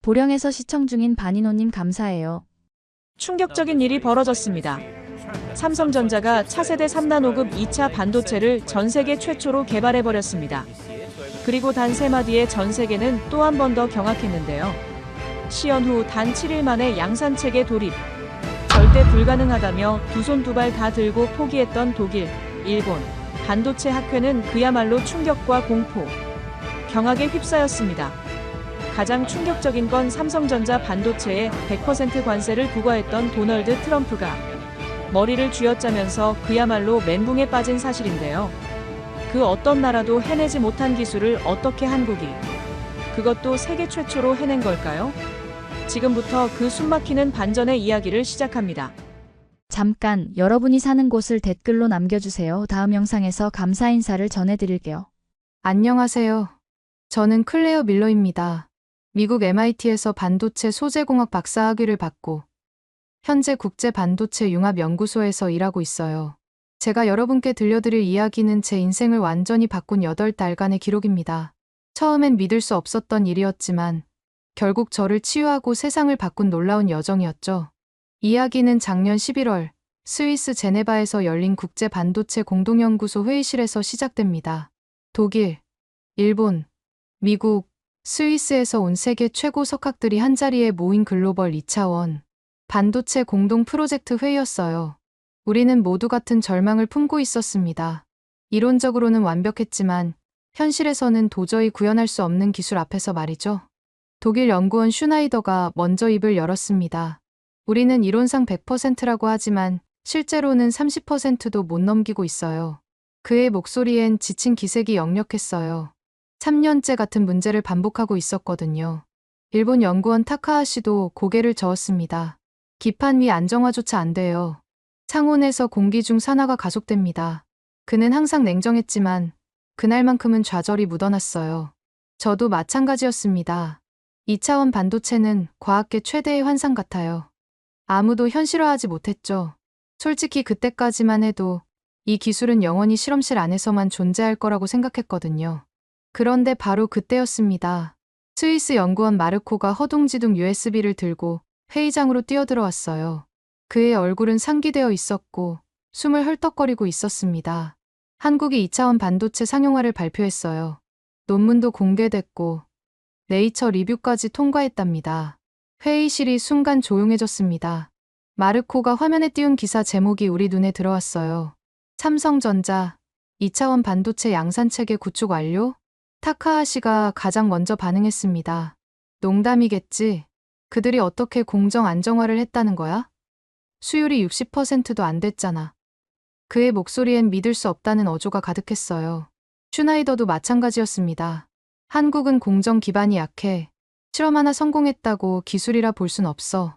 보령에서 시청 중인 바니노님 감사해요. 충격적인 일이 벌어졌습니다. 삼성전자가 차세대 3나노급 2차 반도체를 전 세계 최초로 개발해버렸습니다. 그리고 단 3마디에 전 세계는 또 한 번 더 경악했는데요. 시연 후 단 7일 만에 양산체계 돌입. 절대 불가능하다며 두 손 두 발 다 들고 포기했던 독일, 일본, 반도체 학회는 그야말로 충격과 공포, 경악에 휩싸였습니다. 가장 충격적인 건 삼성전자 반도체에 100% 관세를 부과했던 도널드 트럼프가 머리를 쥐어짜면서 그야말로 멘붕에 빠진 사실인데요. 그 어떤 나라도 해내지 못한 기술을 어떻게 한국이, 그것도 세계 최초로 해낸 걸까요? 지금부터 그 숨막히는 반전의 이야기를 시작합니다. 잠깐 여러분이 사는 곳을 댓글로 남겨주세요. 다음 영상에서 감사 인사를 전해드릴게요. 안녕하세요. 저는 클레어 밀러입니다. 미국 MIT에서 반도체 소재공학 박사학위를 받고 현재 국제반도체융합연구소에서 일하고 있어요. 제가 여러분께 들려드릴 이야기는 제 인생을 완전히 바꾼 8달간의 기록입니다. 처음엔 믿을 수 없었던 일이었지만 결국 저를 치유하고 세상을 바꾼 놀라운 여정이었죠. 이야기는 작년 11월 스위스 제네바에서 열린 국제반도체 공동연구소 회의실에서 시작됩니다. 독일, 일본, 미국, 스위스에서 온 세계 최고 석학들이 한자리에 모인 글로벌 2차원 반도체 공동 프로젝트 회의였어요. 우리는 모두 같은 절망을 품고 있었습니다. 이론적으로는 완벽했지만 현실에서는 도저히 구현할 수 없는 기술 앞에서 말이죠. 독일 연구원 슈나이더가 먼저 입을 열었습니다. 우리는 이론상 100%라고 하지만 실제로는 30%도 못 넘기고 있어요. 그의 목소리엔 지친 기색이 역력했어요. 3년째 같은 문제를 반복하고 있었거든요. 일본 연구원 타카하시도 고개를 저었습니다. 기판 위 안정화조차 안 돼요. 창온에서 공기 중 산화가 가속됩니다. 그는 항상 냉정했지만 그날만큼은 좌절이 묻어났어요. 저도 마찬가지였습니다. 2차원 반도체는 과학계 최대의 환상 같아요. 아무도 현실화하지 못했죠. 솔직히 그때까지만 해도 이 기술은 영원히 실험실 안에서만 존재할 거라고 생각했거든요. 그런데 바로 그때였습니다. 스위스 연구원 마르코가 허둥지둥 USB를 들고 회의장으로 뛰어들어왔어요. 그의 얼굴은 상기되어 있었고 숨을 헐떡거리고 있었습니다. 한국이 2차원 반도체 상용화를 발표했어요. 논문도 공개됐고 네이처 리뷰까지 통과했답니다. 회의실이 순간 조용해졌습니다. 마르코가 화면에 띄운 기사 제목이 우리 눈에 들어왔어요. 삼성전자 2차원 반도체 양산체계 구축 완료? 타카하시가 가장 먼저 반응했습니다. 농담이겠지. 그들이 어떻게 공정 안정화를 했다는 거야? 수율이 60%도 안 됐잖아. 그의 목소리엔 믿을 수 없다는 어조가 가득했어요. 슈나이더도 마찬가지였습니다. 한국은 공정 기반이 약해. 실험 하나 성공했다고 기술이라 볼 순 없어.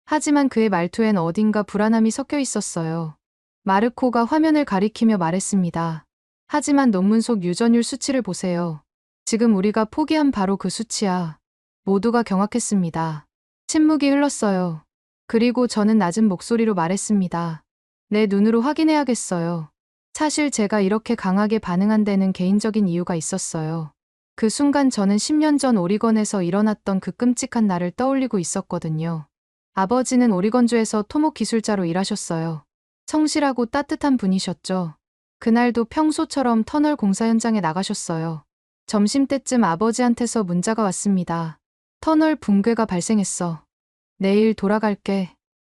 하지만 그의 말투엔 어딘가 불안함이 섞여 있었어요. 마르코가 화면을 가리키며 말했습니다. 하지만 논문 속 유전율 수치를 보세요. 지금 우리가 포기한 바로 그 수치야. 모두가 경악했습니다. 침묵이 흘렀어요. 그리고 저는 낮은 목소리로 말했습니다. 내 눈으로 확인해야겠어요. 사실 제가 이렇게 강하게 반응한 데는 개인적인 이유가 있었어요. 그 순간 저는 10년 전 오리건에서 일어났던 그 끔찍한 날을 떠올리고 있었거든요. 아버지는 오리건주에서 토목 기술자로 일하셨어요. 성실하고 따뜻한 분이셨죠. 그날도 평소처럼 터널 공사 현장에 나가셨어요. 점심때쯤 아버지한테서 문자가 왔습니다. 터널 붕괴가 발생했어. 내일 돌아갈게.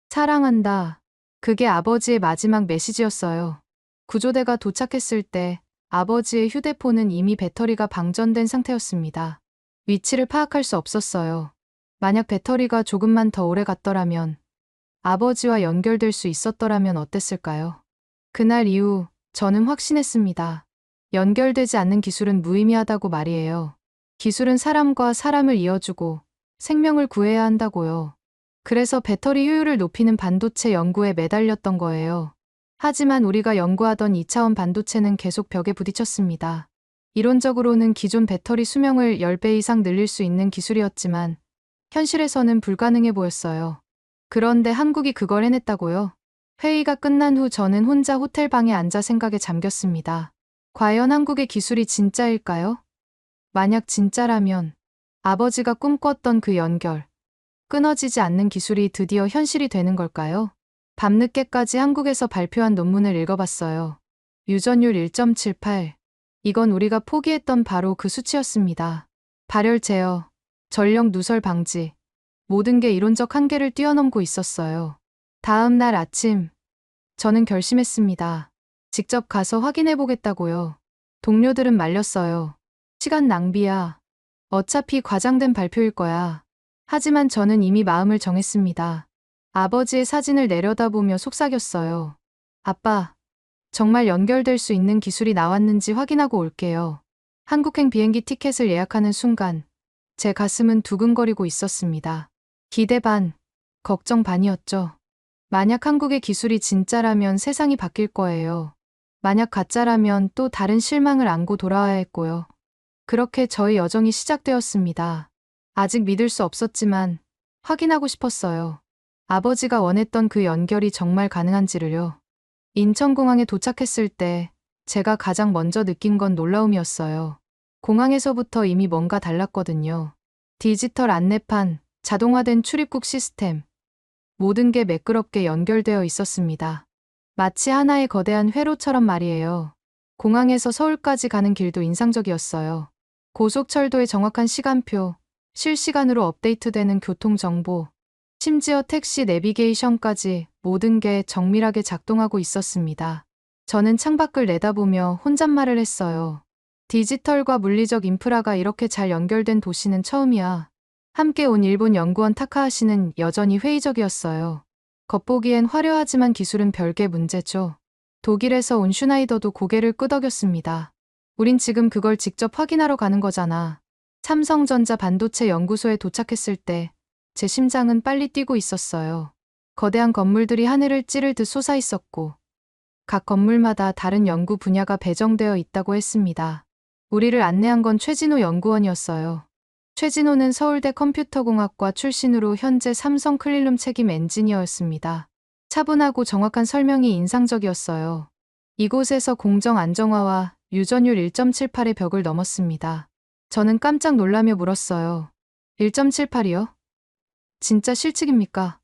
사랑한다. 그게 아버지의 마지막 메시지였어요. 구조대가 도착했을 때 아버지의 휴대폰은 이미 배터리가 방전된 상태였습니다. 위치를 파악할 수 없었어요. 만약 배터리가 조금만 더 오래 갔더라면, 아버지와 연결될 수 있었더라면 어땠을까요? 그날 이후 저는 확신했습니다. 연결되지 않는 기술은 무의미하다고 말이에요. 기술은 사람과 사람을 이어주고 생명을 구해야 한다고요. 그래서 배터리 효율을 높이는 반도체 연구에 매달렸던 거예요. 하지만 우리가 연구하던 2차원 반도체는 계속 벽에 부딪혔습니다. 이론적으로는 기존 배터리 수명을 10배 이상 늘릴 수 있는 기술이었지만 현실에서는 불가능해 보였어요. 그런데 한국이 그걸 해냈다고요? 회의가 끝난 후 저는 혼자 호텔방에 앉아 생각에 잠겼습니다. 과연 한국의 기술이 진짜일까요? 만약 진짜라면 아버지가 꿈꿨던 그 연결, 끊어지지 않는 기술이 드디어 현실이 되는 걸까요? 밤늦게까지 한국에서 발표한 논문을 읽어봤어요. 유전율 1.78. 이건 우리가 포기했던 바로 그 수치였습니다. 발열 제어, 전력 누설 방지, 모든 게 이론적 한계를 뛰어넘고 있었어요. 다음 날 아침, 저는 결심했습니다. 직접 가서 확인해 보겠다고요. 동료들은 말렸어요. 시간 낭비야. 어차피 과장된 발표일 거야. 하지만 저는 이미 마음을 정했습니다. 아버지의 사진을 내려다보며 속삭였어요. 아빠, 정말 연결될 수 있는 기술이 나왔는지 확인하고 올게요. 한국행 비행기 티켓을 예약하는 순간, 제 가슴은 두근거리고 있었습니다. 기대 반, 걱정 반이었죠. 만약 한국의 기술이 진짜라면 세상이 바뀔 거예요. 만약 가짜라면 또 다른 실망을 안고 돌아와야 했고요. 그렇게 저의 여정이 시작되었습니다. 아직 믿을 수 없었지만 확인하고 싶었어요. 아버지가 원했던 그 연결이 정말 가능한지를요. 인천공항에 도착했을 때 제가 가장 먼저 느낀 건 놀라움이었어요. 공항에서부터 이미 뭔가 달랐거든요. 디지털 안내판, 자동화된 출입국 시스템, 모든 게 매끄럽게 연결되어 있었습니다. 마치 하나의 거대한 회로처럼 말이에요. 공항에서 서울까지 가는 길도 인상적이었어요. 고속철도의 정확한 시간표, 실시간으로 업데이트되는 교통정보, 심지어 택시 내비게이션까지 모든 게 정밀하게 작동하고 있었습니다. 저는 창밖을 내다보며 혼잣말을 했어요. 디지털과 물리적 인프라가 이렇게 잘 연결된 도시는 처음이야. 함께 온 일본 연구원 타카하시는 여전히 회의적이었어요. 겉보기엔 화려하지만 기술은 별개 문제죠. 독일에서 온 슈나이더도 고개를 끄덕였습니다. 우린 지금 그걸 직접 확인하러 가는 거잖아. 삼성전자 반도체 연구소에 도착했을 때 제 심장은 빨리 뛰고 있었어요. 거대한 건물들이 하늘을 찌를 듯 솟아 있었고 각 건물마다 다른 연구 분야가 배정되어 있다고 했습니다. 우리를 안내한 건 최진호 연구원이었어요. 최진호는 서울대 컴퓨터공학과 출신으로 현재 삼성 클릴룸 책임 엔지니어였습니다. 차분하고 정확한 설명이 인상적이었어요. 이곳에서 공정 안정화와 유전율 1.78의 벽을 넘었습니다. 저는 깜짝 놀라며 물었어요. 1.78이요? 진짜 실측입니까?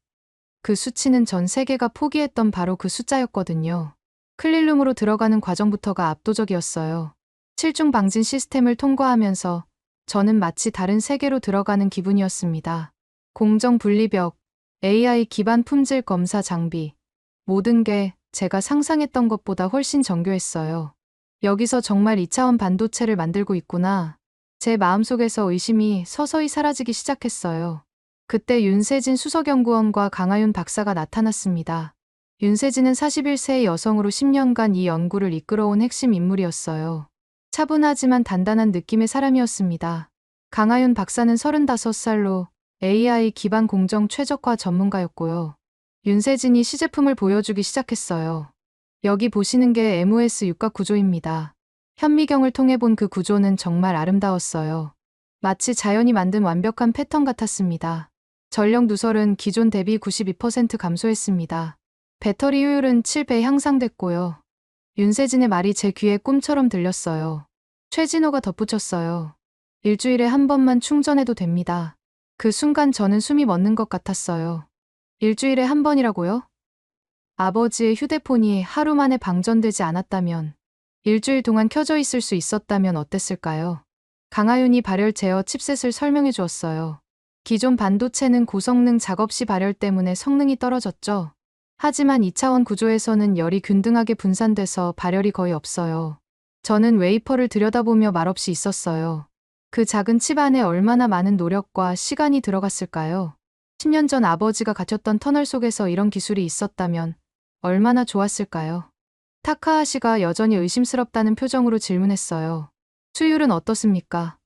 그 수치는 전 세계가 포기했던 바로 그 숫자였거든요. 클릴룸으로 들어가는 과정부터가 압도적이었어요. 실종 방진 시스템을 통과하면서 저는 마치 다른 세계로 들어가는 기분이었습니다. 공정 분리벽, AI 기반 품질 검사 장비, 모든 게 제가 상상했던 것보다 훨씬 정교했어요. 여기서 정말 2차원 반도체를 만들고 있구나. 제 마음속에서 의심이 서서히 사라지기 시작했어요. 그때 윤세진 수석연구원과 강하윤 박사가 나타났습니다. 윤세진은 41세의 여성으로 10년간 이 연구를 이끌어온 핵심 인물이었어요. 차분하지만 단단한 느낌의 사람이었습니다. 강하윤 박사는 35살로 AI 기반 공정 최적화 전문가였고요. 윤세진이 시제품을 보여주기 시작했어요. 여기 보시는 게 MOS 육각 구조입니다. 현미경을 통해 본 그 구조는 정말 아름다웠어요. 마치 자연이 만든 완벽한 패턴 같았습니다. 전력 누설은 기존 대비 92% 감소했습니다. 배터리 효율은 7배 향상됐고요. 윤세진의 말이 제 귀에 꿈처럼 들렸어요. 최진호가 덧붙였어요. 일주일에 한 번만 충전해도 됩니다. 그 순간 저는 숨이 멎는 것 같았어요. 일주일에 한 번이라고요? 아버지의 휴대폰이 하루 만에 방전되지 않았다면, 일주일 동안 켜져 있을 수 있었다면 어땠을까요? 강하윤이 발열 제어 칩셋을 설명해 주었어요. 기존 반도체는 고성능 작업 시 발열 때문에 성능이 떨어졌죠. 하지만 2차원 구조에서는 열이 균등하게 분산돼서 발열이 거의 없어요. 저는 웨이퍼를 들여다보며 말없이 있었어요. 그 작은 칩 안에 얼마나 많은 노력과 시간이 들어갔을까요? 10년 전 아버지가 갇혔던 터널 속에서 이런 기술이 있었다면 얼마나 좋았을까요? 타카하시가 여전히 의심스럽다는 표정으로 질문했어요. 수율은 어떻습니까?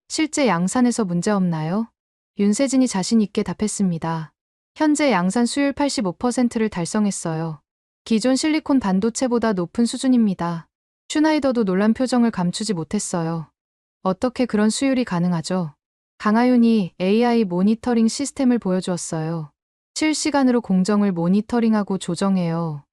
실제 양산에서 문제 없나요? 윤세진이 자신 있게 답했습니다. 현재 양산 수율 85%를 달성했어요. 기존 실리콘 반도체보다 높은 수준입니다. 슈나이더도 놀란 표정을 감추지 못했어요. 어떻게 그런 수율이 가능하죠? 강하윤이 AI 모니터링 시스템을 보여주었어요. 실시간으로 공정을 모니터링하고 조정해요.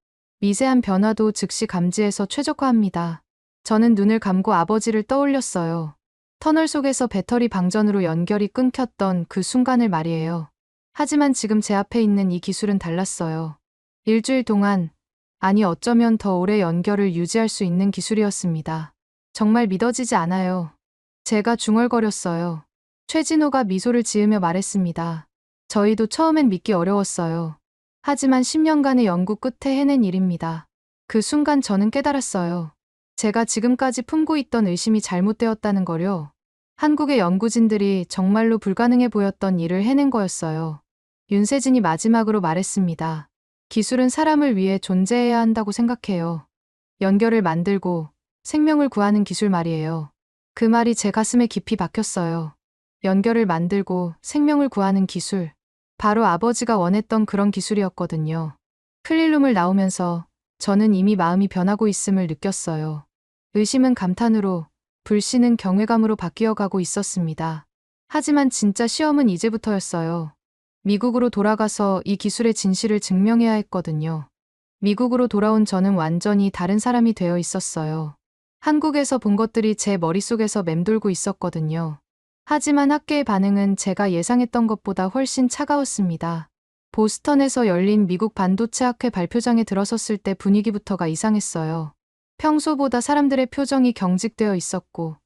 미세한 변화도 즉시 감지해서 최적화합니다. 저는 눈을 감고 아버지를 떠올렸어요. 터널 속에서 배터리 방전으로 연결이 끊겼던 그 순간을 말이에요. 하지만 지금 제 앞에 있는 이 기술은 달랐어요. 일주일 동안, 아니 어쩌면 더 오래 연결을 유지할 수 있는 기술이었습니다. 정말 믿어지지 않아요. 제가 중얼거렸어요. 최진호가 미소를 지으며 말했습니다. 저희도 처음엔 믿기 어려웠어요. 하지만 10년간의 연구 끝에 해낸 일입니다. 그 순간 저는 깨달았어요. 제가 지금까지 품고 있던 의심이 잘못되었다는 거요. 한국의 연구진들이 정말로 불가능해 보였던 일을 해낸 거였어요. 윤세진이 마지막으로 말했습니다. 기술은 사람을 위해 존재해야 한다고 생각해요. 연결을 만들고 생명을 구하는 기술 말이에요. 그 말이 제 가슴에 깊이 박혔어요. 연결을 만들고 생명을 구하는 기술. 바로 아버지가 원했던 그런 기술이었거든요. 클릴룸을 나오면서 저는 이미 마음이 변하고 있음을 느꼈어요. 의심은 감탄으로, 불신은 경외감으로 바뀌어가고 있었습니다. 하지만 진짜 시험은 이제부터였어요. 미국으로 돌아가서 이 기술의 진실을 증명해야 했거든요. 미국으로 돌아온 저는 완전히 다른 사람이 되어 있었어요. 한국에서 본 것들이 제 머릿속에서 맴돌고 있었거든요. 하지만 학계의 반응은 제가 예상했던 것보다 훨씬 차가웠습니다. 보스턴에서 열린 미국 반도체 학회 발표장에 들어섰을 때 분위기부터가 이상했어요. 평소보다 사람들의 표정이 경직되어 있었고,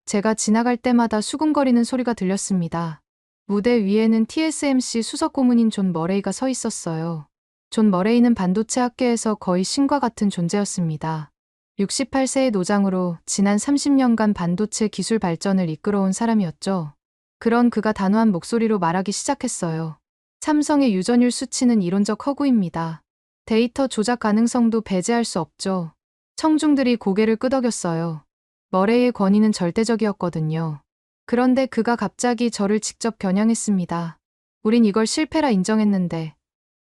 제가 지나갈 때마다 수군거리는 소리가 들렸습니다. 무대 위에는 TSMC 수석 고문인 존 머레이가 서 있었어요. 존 머레이는 반도체 학계에서 거의 신과 같은 존재였습니다. 68세의 노장으로 지난 30년간 반도체 기술 발전을 이끌어온 사람이었죠. 그런 그가 단호한 목소리로 말하기 시작했어요. 삼성의 유전율 수치는 이론적 허구입니다. 데이터 조작 가능성도 배제할 수 없죠. 청중들이 고개를 끄덕였어요. 머레이의 권위는 절대적이었거든요. 그런데 그가 갑자기 저를 직접 겨냥했습니다. 우린 이걸 실패라 인정했는데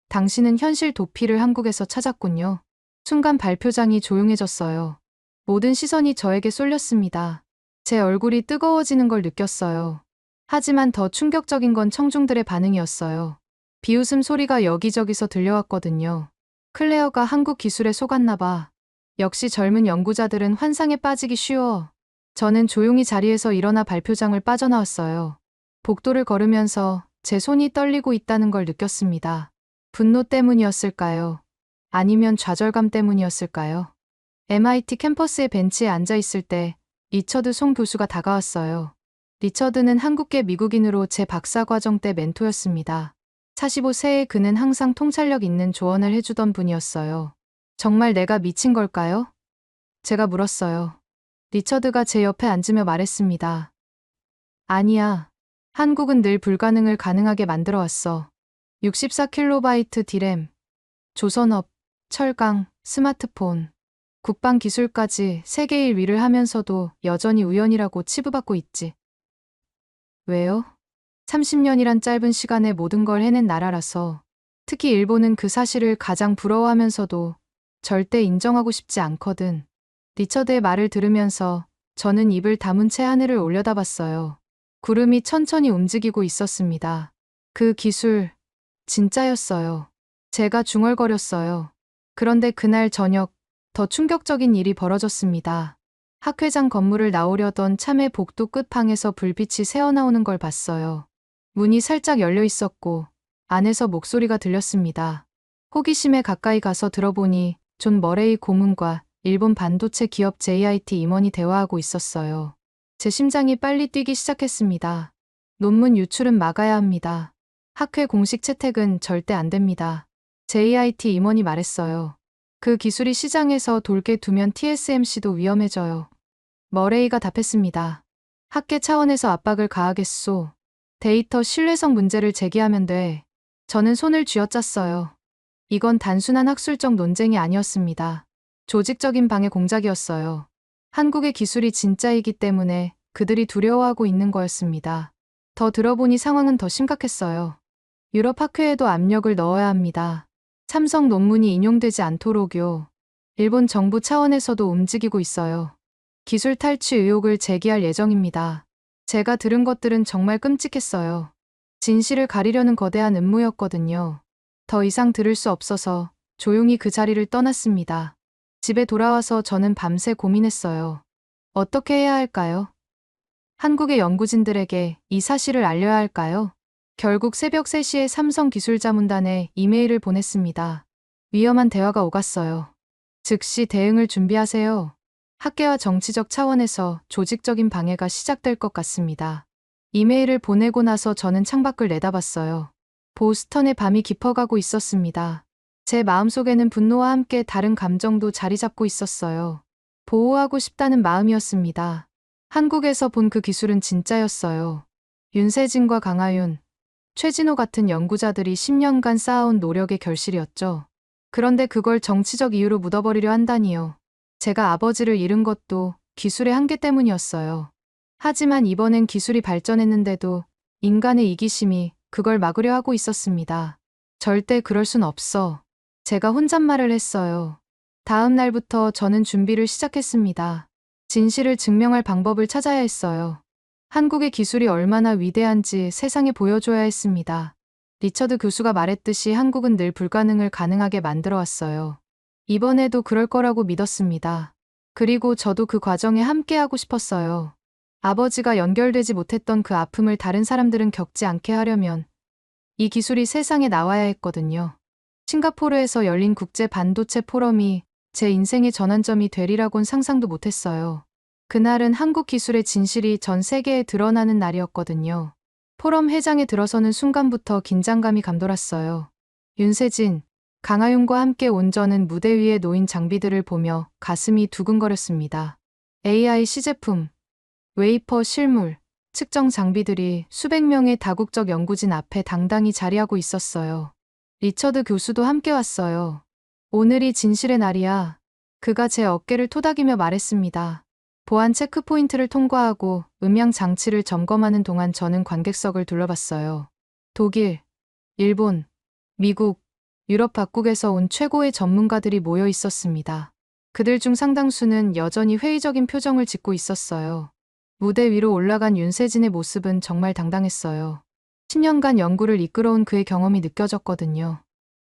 당신은 현실 도피를 한국에서 찾았군요. 순간 발표장이 조용해졌어요. 모든 시선이 저에게 쏠렸습니다. 제 얼굴이 뜨거워지는 걸 느꼈어요. 하지만 더 충격적인 건 청중들의 반응이었어요. 비웃음 소리가 여기저기서 들려왔거든요. 클레어가 한국 기술에 속았나 봐. 역시 젊은 연구자들은 환상에 빠지기 쉬워. 저는 조용히 자리에서 일어나 발표장을 빠져나왔어요. 복도를 걸으면서 제 손이 떨리고 있다는 걸 느꼈습니다. 분노 때문이었을까요? 아니면 좌절감 때문이었을까요? MIT 캠퍼스의 벤치에 앉아 있을 때 리처드 송 교수가 다가왔어요. 리처드는 한국계 미국인으로 제 박사과정 때 멘토였습니다. 45세의 그는 항상 통찰력 있는 조언을 해주던 분이었어요. 정말 내가 미친 걸까요? 제가 물었어요. 리처드가 제 옆에 앉으며 말했습니다. 아니야. 한국은 늘 불가능을 가능하게 만들어왔어. 64KB 디램, 조선업, 철강, 스마트폰, 국방 기술까지 세계 1위를 하면서도 여전히 우연이라고 치부받고 있지. 왜요? 30년이란 짧은 시간에 모든 걸 해낸 나라라서. 특히 일본은 그 사실을 가장 부러워하면서도 절대 인정하고 싶지 않거든. 리처드의 말을 들으면서 저는 입을 다문 채 하늘을 올려다봤어요. 구름이 천천히 움직이고 있었습니다. 그 기술, 진짜였어요. 제가 중얼거렸어요. 그런데 그날 저녁, 더 충격적인 일이 벌어졌습니다. 학회장 건물을 나오려던 참의 복도 끝방에서 불빛이 새어나오는 걸 봤어요. 문이 살짝 열려 있었고 안에서 목소리가 들렸습니다. 호기심에 가까이 가서 들어보니 존 머레이 고문과 일본 반도체 기업 JIT 임원이 대화하고 있었어요. 제 심장이 빨리 뛰기 시작했습니다. 논문 유출은 막아야 합니다. 학회 공식 채택은 절대 안 됩니다. JIT 임원이 말했어요. 그 기술이 시장에서 돌게 두면 TSMC도 위험해져요. 머레이가 답했습니다. 학계 차원에서 압박을 가하겠소. 데이터 신뢰성 문제를 제기하면 돼. 저는 손을 쥐어짰어요. 이건 단순한 학술적 논쟁이 아니었습니다. 조직적인 방해 공작이었어요. 한국의 기술이 진짜이기 때문에 그들이 두려워하고 있는 거였습니다. 더 들어보니 상황은 더 심각했어요. 유럽 학회에도 압력을 넣어야 합니다. 삼성 논문이 인용되지 않도록요. 일본 정부 차원에서도 움직이고 있어요. 기술 탈취 의혹을 제기할 예정입니다. 제가 들은 것들은 정말 끔찍했어요. 진실을 가리려는 거대한 음모였거든요. 더 이상 들을 수 없어서 조용히 그 자리를 떠났습니다. 집에 돌아와서 저는 밤새 고민했어요. 어떻게 해야 할까요? 한국의 연구진들에게 이 사실을 알려야 할까요? 결국 새벽 3시에 삼성 기술자문단에 이메일을 보냈습니다. 위험한 대화가 오갔어요. 즉시 대응을 준비하세요. 학계와 정치적 차원에서 조직적인 방해가 시작될 것 같습니다. 이메일을 보내고 나서 저는 창밖을 내다봤어요. 보스턴의 밤이 깊어가고 있었습니다. 제 마음속에는 분노와 함께 다른 감정도 자리 잡고 있었어요. 보호하고 싶다는 마음이었습니다. 한국에서 본 그 기술은 진짜였어요. 윤세진과 강하윤, 최진호 같은 연구자들이 10년간 쌓아온 노력의 결실이었죠. 그런데 그걸 정치적 이유로 묻어버리려 한다니요. 제가 아버지를 잃은 것도 기술의 한계 때문이었어요. 하지만 이번엔 기술이 발전했는데도 인간의 이기심이 그걸 막으려 하고 있었습니다. 절대 그럴 순 없어. 제가 혼잣말을 했어요. 다음 날부터 저는 준비를 시작했습니다. 진실을 증명할 방법을 찾아야 했어요. 한국의 기술이 얼마나 위대한지 세상에 보여줘야 했습니다. 리처드 교수가 말했듯이 한국은 늘 불가능을 가능하게 만들어 왔어요. 이번에도 그럴 거라고 믿었습니다. 그리고 저도 그 과정에 함께하고 싶었어요. 아버지가 연결되지 못했던 그 아픔을 다른 사람들은 겪지 않게 하려면 이 기술이 세상에 나와야 했거든요. 싱가포르에서 열린 국제 반도체 포럼이 제 인생의 전환점이 되리라곤 상상도 못했어요. 그날은 한국 기술의 진실이 전 세계에 드러나는 날이었거든요. 포럼 회장에 들어서는 순간부터 긴장감이 감돌았어요. 윤세진, 강하윤과 함께 온 저는 무대 위에 놓인 장비들을 보며 가슴이 두근거렸습니다. AI 시제품, 웨이퍼 실물, 측정 장비들이 수백 명의 다국적 연구진 앞에 당당히 자리하고 있었어요. 리처드 교수도 함께 왔어요. 오늘이 진실의 날이야. 그가 제 어깨를 토닥이며 말했습니다. 보안 체크포인트를 통과하고 음향 장치를 점검하는 동안 저는 관객석을 둘러봤어요. 독일, 일본, 미국, 유럽 각국에서 온 최고의 전문가들이 모여 있었습니다. 그들 중 상당수는 여전히 회의적인 표정을 짓고 있었어요. 무대 위로 올라간 윤세진의 모습은 정말 당당했어요. 10년간 연구를 이끌어온 그의 경험이 느껴졌거든요.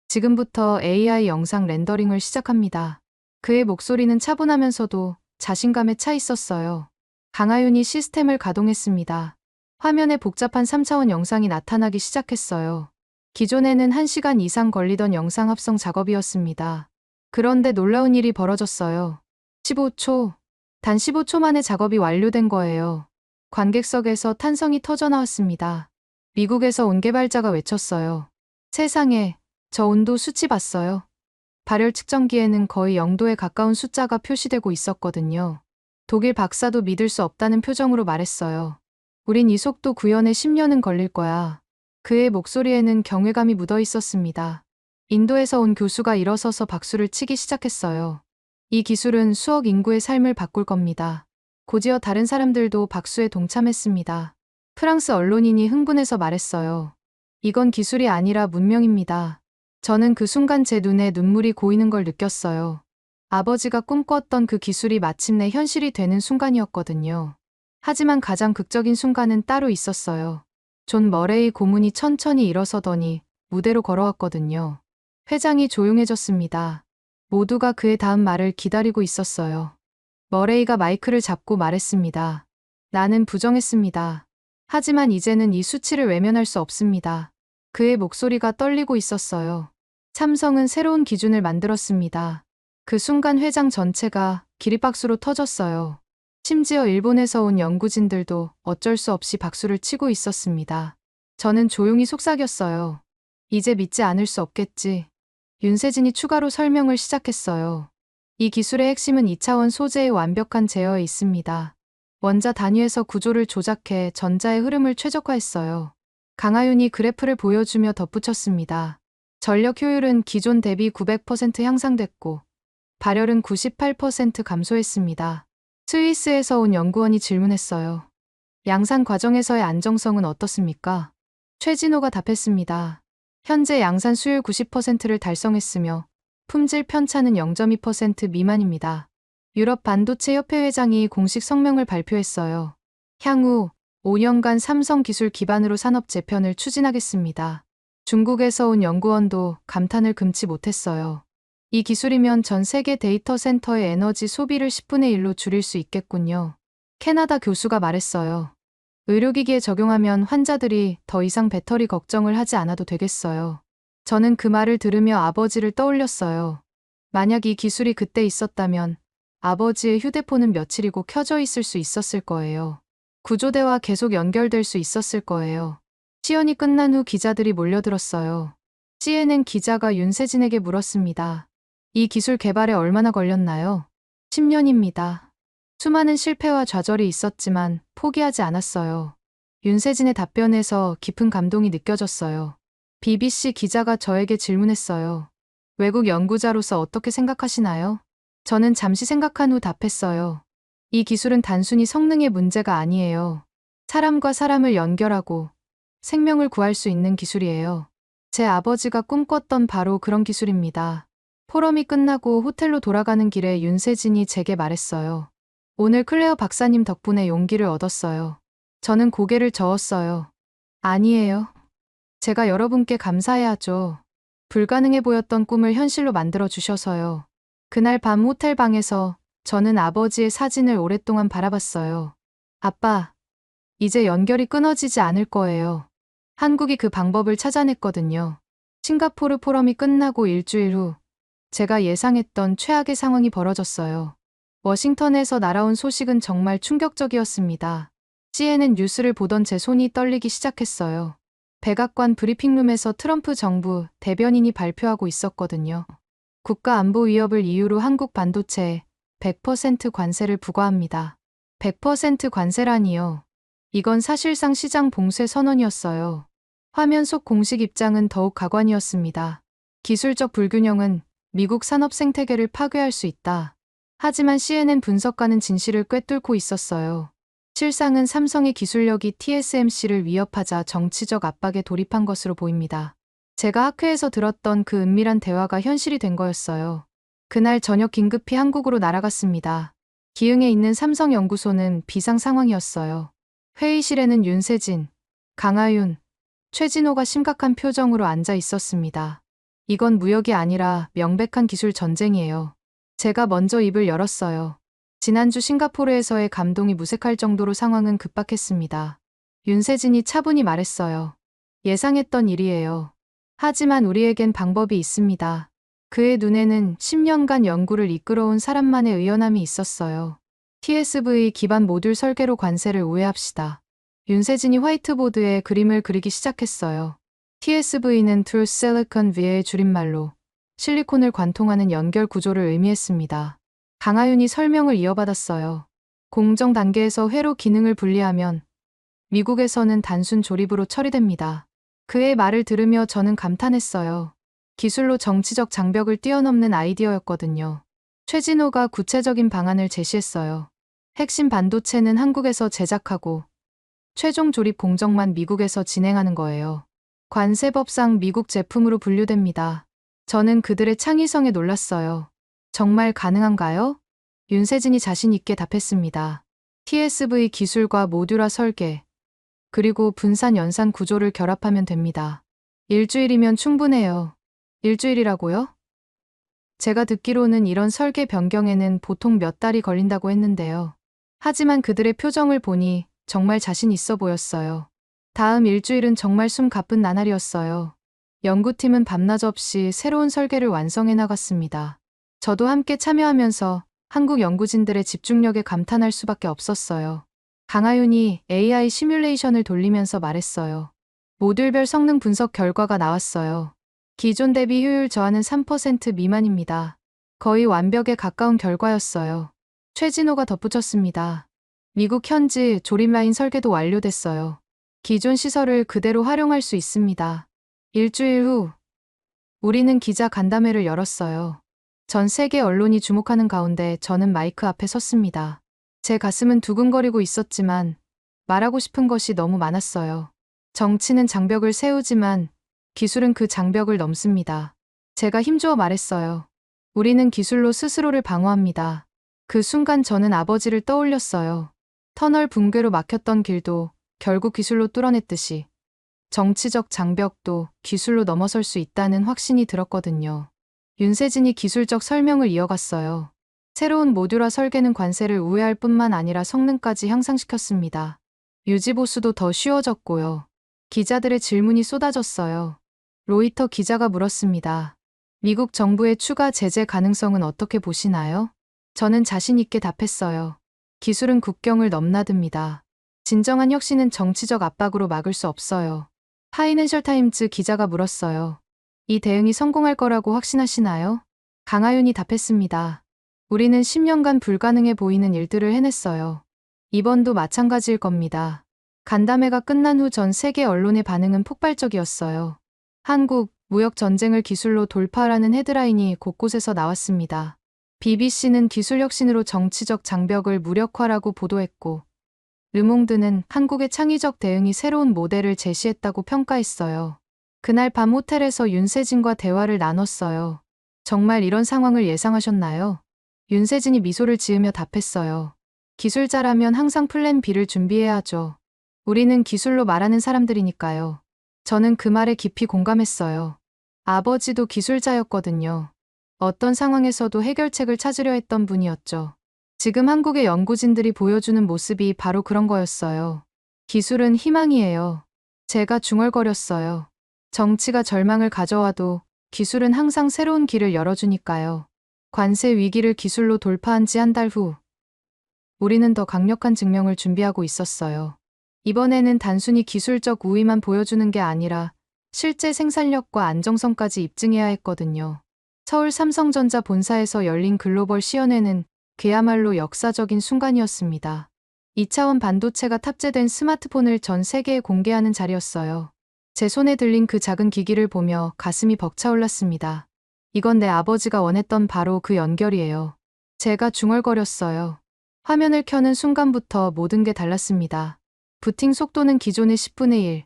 지금부터 AI 영상 렌더링을 시작합니다. 그의 목소리는 차분하면서도 자신감에 차 있었어요. 강하윤이 시스템을 가동했습니다. 화면에 복잡한 3차원 영상이 나타나기 시작했어요. 기존에는 1시간 이상 걸리던 영상 합성 작업이었습니다. 그런데 놀라운 일이 벌어졌어요. 15초. 단 15초 만에 작업이 완료된 거예요. 관객석에서 탄성이 터져나왔습니다. 미국에서 온 개발자가 외쳤어요. 세상에, 저 온도 수치 봤어요. 발열 측정기에는 거의 0도에 가까운 숫자가 표시되고 있었거든요. 독일 박사도 믿을 수 없다는 표정으로 말했어요. 우린 이 속도 구현에 10년은 걸릴 거야. 그의 목소리에는 경외감이 묻어 있었습니다. 인도에서 온 교수가 일어서서 박수를 치기 시작했어요. 이 기술은 수억 인구의 삶을 바꿀 겁니다. 곧이어 다른 사람들도 박수에 동참했습니다. 프랑스 언론인이 흥분해서 말했어요. 이건 기술이 아니라 문명입니다. 저는 그 순간 제 눈에 눈물이 고이는 걸 느꼈어요. 아버지가 꿈꿨던 그 기술이 마침내 현실이 되는 순간이었거든요. 하지만 가장 극적인 순간은 따로 있었어요. 존 머레이 고문이 천천히 일어서더니 무대로 걸어왔거든요. 회장이 조용해졌습니다. 모두가 그의 다음 말을 기다리고 있었어요. 머레이가 마이크를 잡고 말했습니다. 나는 부정했습니다. 하지만 이제는 이 수치를 외면할 수 없습니다. 그의 목소리가 떨리고 있었어요. 삼성은 새로운 기준을 만들었습니다. 그 순간 회장 전체가 기립박수로 터졌어요. 심지어 일본에서 온 연구진들도 어쩔 수 없이 박수를 치고 있었습니다. 저는 조용히 속삭였어요. 이제 믿지 않을 수 없겠지. 윤세진이 추가로 설명을 시작했어요. 이 기술의 핵심은 2차원 소재의 완벽한 제어에 있습니다. 원자 단위에서 구조를 조작해 전자의 흐름을 최적화했어요. 강하윤이 그래프를 보여주며 덧붙였습니다. 전력 효율은 기존 대비 900% 향상됐고 발열은 98% 감소했습니다. 스위스에서 온 연구원이 질문했어요. 양산 과정에서의 안정성은 어떻습니까? 최진호가 답했습니다. 현재 양산 수율 90%를 달성했으며 품질 편차는 0.2% 미만입니다. 유럽 반도체 협회 회장이 공식 성명을 발표했어요. 향후 5년간 삼성 기술 기반으로 산업 재편을 추진하겠습니다. 중국에서 온 연구원도 감탄을 금치 못했어요. 이 기술이면 전 세계 데이터 센터의 에너지 소비를 10분의 1로 줄일 수 있겠군요. 캐나다 교수가 말했어요. 의료기기에 적용하면 환자들이 더 이상 배터리 걱정을 하지 않아도 되겠어요. 저는 그 말을 들으며 아버지를 떠올렸어요. 만약 이 기술이 그때 있었다면 아버지의 휴대폰은 며칠이고 켜져 있을 수 있었을 거예요. 구조대와 계속 연결될 수 있었을 거예요. 시연이 끝난 후 기자들이 몰려들었어요. CNN 기자가 윤세진에게 물었습니다. 이 기술 개발에 얼마나 걸렸나요? 10년입니다. 수많은 실패와 좌절이 있었지만 포기하지 않았어요. 윤세진의 답변에서 깊은 감동이 느껴졌어요. BBC 기자가 저에게 질문했어요. 외국 연구자로서 어떻게 생각하시나요? 저는 잠시 생각한 후 답했어요. 이 기술은 단순히 성능의 문제가 아니에요. 사람과 사람을 연결하고 생명을 구할 수 있는 기술이에요. 제 아버지가 꿈꿨던 바로 그런 기술입니다. 포럼이 끝나고 호텔로 돌아가는 길에 윤세진이 제게 말했어요. 오늘 클레어 박사님 덕분에 용기를 얻었어요. 저는 고개를 저었어요. 아니에요. 제가 여러분께 감사해야죠. 불가능해 보였던 꿈을 현실로 만들어 주셔서요. 그날 밤 호텔 방에서 저는 아버지의 사진을 오랫동안 바라봤어요. 아빠, 이제 연결이 끊어지지 않을 거예요. 한국이 그 방법을 찾아냈거든요. 싱가포르 포럼이 끝나고 일주일 후 제가 예상했던 최악의 상황이 벌어졌어요. 워싱턴에서 날아온 소식은 정말 충격적이었습니다. CNN 뉴스를 보던 제 손이 떨리기 시작했어요. 백악관 브리핑룸에서 트럼프 정부 대변인이 발표하고 있었거든요. 국가 안보 위협을 이유로 한국 반도체에 100% 관세를 부과합니다. 100% 관세라니요. 이건 사실상 시장 봉쇄 선언이었어요. 화면 속 공식 입장은 더욱 가관이었습니다. 기술적 불균형은 미국 산업 생태계를 파괴할 수 있다. 하지만 CNN 분석가는 진실을 꿰뚫고 있었어요. 실상은 삼성의 기술력이 TSMC를 위협하자 정치적 압박에 돌입한 것으로 보입니다. 제가 학회에서 들었던 그 은밀한 대화가 현실이 된 거였어요. 그날 저녁 긴급히 한국으로 날아갔습니다. 기흥에 있는 삼성 연구소는 비상 상황이었어요. 회의실에는 윤세진, 강하윤, 최진호가 심각한 표정으로 앉아 있었습니다. 이건 무역이 아니라 명백한 기술 전쟁이에요. 제가 먼저 입을 열었어요. 지난주 싱가포르에서의 감동이 무색할 정도로 상황은 급박했습니다. 윤세진이 차분히 말했어요. 예상했던 일이에요. 하지만 우리에겐 방법이 있습니다. 그의 눈에는 10년간 연구를 이끌어온 사람만의 의연함이 있었어요. TSV 기반 모듈 설계로 관세를 우회합시다. 윤세진이 화이트보드에 그림을 그리기 시작했어요. TSV는 True Silicon Via의 줄임말로 실리콘을 관통하는 연결 구조를 의미했습니다. 강하윤이 설명을 이어받았어요. 공정 단계에서 회로 기능을 분리하면 미국에서는 단순 조립으로 처리됩니다. 그의 말을 들으며 저는 감탄했어요. 기술로 정치적 장벽을 뛰어넘는 아이디어였거든요. 최진호가 구체적인 방안을 제시했어요. 핵심 반도체는 한국에서 제작하고 최종 조립 공정만 미국에서 진행하는 거예요. 관세법상 미국 제품으로 분류됩니다. 저는 그들의 창의성에 놀랐어요. 정말 가능한가요? 윤세진이 자신 있게 답했습니다. TSV 기술과 모듈화 설계, 그리고 분산 연산 구조를 결합하면 됩니다. 일주일이면 충분해요. 일주일이라고요? 제가 듣기로는 이런 설계 변경에는 보통 몇 달이 걸린다고 했는데요. 하지만 그들의 표정을 보니 정말 자신 있어 보였어요. 다음 일주일은 정말 숨 가쁜 나날이었어요. 연구팀은 밤낮 없이 새로운 설계를 완성해 나갔습니다. 저도 함께 참여하면서 한국 연구진들의 집중력에 감탄할 수밖에 없었어요. 강하윤이 AI 시뮬레이션을 돌리면서 말했어요. 모듈별 성능 분석 결과가 나왔어요. 기존 대비 효율 저하는 3% 미만입니다. 거의 완벽에 가까운 결과였어요. 최진호가 덧붙였습니다. 미국 현지 조립 라인 설계도 완료됐어요. 기존 시설을 그대로 활용할 수 있습니다. 일주일 후, 우리는 기자 간담회를 열었어요. 전 세계 언론이 주목하는 가운데 저는 마이크 앞에 섰습니다. 제 가슴은 두근거리고 있었지만 말하고 싶은 것이 너무 많았어요. 정치는 장벽을 세우지만 기술은 그 장벽을 넘습니다. 제가 힘주어 말했어요. 우리는 기술로 스스로를 방어합니다. 그 순간 저는 아버지를 떠올렸어요. 터널 붕괴로 막혔던 길도 결국 기술로 뚫어냈듯이 정치적 장벽도 기술로 넘어설 수 있다는 확신이 들었거든요. 윤세진이 기술적 설명을 이어갔어요. 새로운 모듈화 설계는 관세를 우회할 뿐만 아니라 성능까지 향상시켰습니다. 유지보수도 더 쉬워졌고요. 기자들의 질문이 쏟아졌어요. 로이터 기자가 물었습니다. 미국 정부의 추가 제재 가능성은 어떻게 보시나요? 저는 자신 있게 답했어요. 기술은 국경을 넘나듭니다. 진정한 혁신은 정치적 압박으로 막을 수 없어요. 파이낸셜 타임즈 기자가 물었어요. 이 대응이 성공할 거라고 확신하시나요? 강하윤이 답했습니다. 우리는 10년간 불가능해 보이는 일들을 해냈어요. 이번도 마찬가지일 겁니다. 간담회가 끝난 후 전 세계 언론의 반응은 폭발적이었어요. 한국, 무역 전쟁을 기술로 돌파하라는 헤드라인이 곳곳에서 나왔습니다. BBC는 기술 혁신으로 정치적 장벽을 무력화라고 보도했고, 르몽드는 한국의 창의적 대응이 새로운 모델을 제시했다고 평가했어요. 그날 밤 호텔에서 윤세진과 대화를 나눴어요. 정말 이런 상황을 예상하셨나요? 윤세진이 미소를 지으며 답했어요. 기술자라면 항상 플랜 B를 준비해야 하죠. 우리는 기술로 말하는 사람들이니까요. 저는 그 말에 깊이 공감했어요. 아버지도 기술자였거든요. 어떤 상황에서도 해결책을 찾으려 했던 분이었죠. 지금 한국의 연구진들이 보여주는 모습이 바로 그런 거였어요. 기술은 희망이에요. 제가 중얼거렸어요. 정치가 절망을 가져와도 기술은 항상 새로운 길을 열어주니까요. 관세 위기를 기술로 돌파한 지 한 달 후, 우리는 더 강력한 증명을 준비하고 있었어요. 이번에는 단순히 기술적 우위만 보여주는 게 아니라 실제 생산력과 안정성까지 입증해야 했거든요. 서울 삼성전자 본사에서 열린 글로벌 시연회는 그야말로 역사적인 순간이었습니다. 2차원 반도체가 탑재된 스마트폰을 전 세계에 공개하는 자리였어요. 제 손에 들린 그 작은 기기를 보며 가슴이 벅차올랐습니다. 이건 내 아버지가 원했던 바로 그 연결이에요. 제가 중얼거렸어요. 화면을 켜는 순간부터 모든 게 달랐습니다. 부팅 속도는 기존의 10분의 1,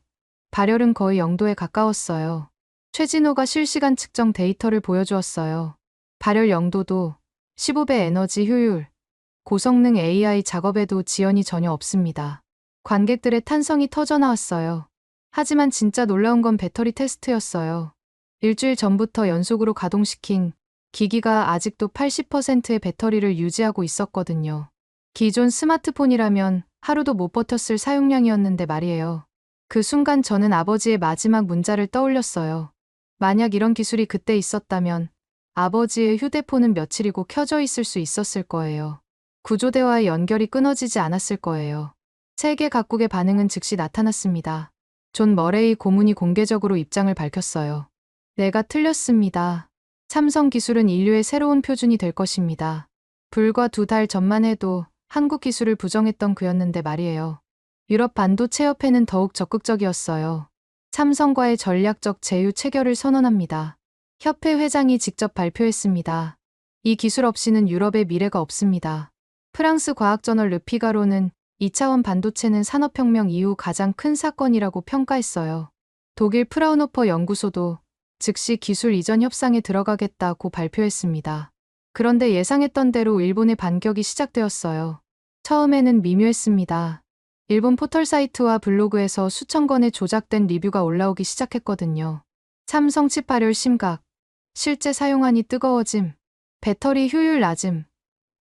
발열은 거의 0도에 가까웠어요. 최진호가 실시간 측정 데이터를 보여주었어요. 발열 0도도 15배 에너지 효율, 고성능 AI 작업에도 지연이 전혀 없습니다. 관객들의 탄성이 터져나왔어요. 하지만 진짜 놀라운 건 배터리 테스트였어요. 일주일 전부터 연속으로 가동시킨 기기가 아직도 80%의 배터리를 유지하고 있었거든요. 기존 스마트폰이라면 하루도 못 버텼을 사용량이었는데 말이에요. 그 순간 저는 아버지의 마지막 문자를 떠올렸어요. 만약 이런 기술이 그때 있었다면 아버지의 휴대폰은 며칠이고 켜져 있을 수 있었을 거예요. 구조대와의 연결이 끊어지지 않았을 거예요. 세계 각국의 반응은 즉시 나타났습니다. 존 머레이 고문이 공개적으로 입장을 밝혔어요. 내가 틀렸습니다. 삼성 기술은 인류의 새로운 표준이 될 것입니다. 불과 2달 전만 해도 한국 기술을 부정했던 그였는데 말이에요. 유럽 반도체 협회는 더욱 적극적이었어요. 삼성과의 전략적 제휴 체결을 선언합니다. 협회 회장이 직접 발표했습니다. 이 기술 없이는 유럽의 미래가 없습니다. 프랑스 과학저널 르피가로는 2차원 반도체는 산업혁명 이후 가장 큰 사건이라고 평가했어요. 독일 프라운호퍼 연구소도 즉시 기술 이전 협상에 들어가겠다고 발표했습니다. 그런데 예상했던 대로 일본의 반격이 시작되었어요. 처음에는 미묘했습니다. 일본 포털 사이트와 블로그에서 수천 건의 조작된 리뷰가 올라오기 시작했거든요. 삼성 칩 발열 심각, 실제 사용하니 뜨거워짐, 배터리 효율 낮음,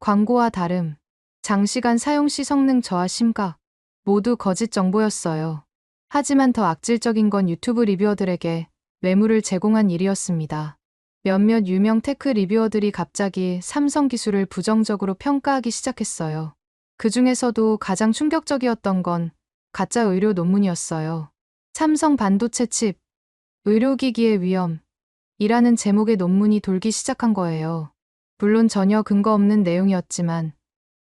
광고와 다름, 장시간 사용 시 성능 저하 심각, 모두 거짓 정보였어요. 하지만 더 악질적인 건 유튜브 리뷰어들에게 매물을 제공한 일이었습니다. 몇몇 유명 테크 리뷰어들이 갑자기 삼성 기술을 부정적으로 평가하기 시작했어요. 그 중에서도 가장 충격적이었던 건 가짜 의료 논문이었어요. 삼성 반도체 칩, 의료기기의 위험, 이라는 제목의 논문이 돌기 시작한 거예요. 물론 전혀 근거 없는 내용이었지만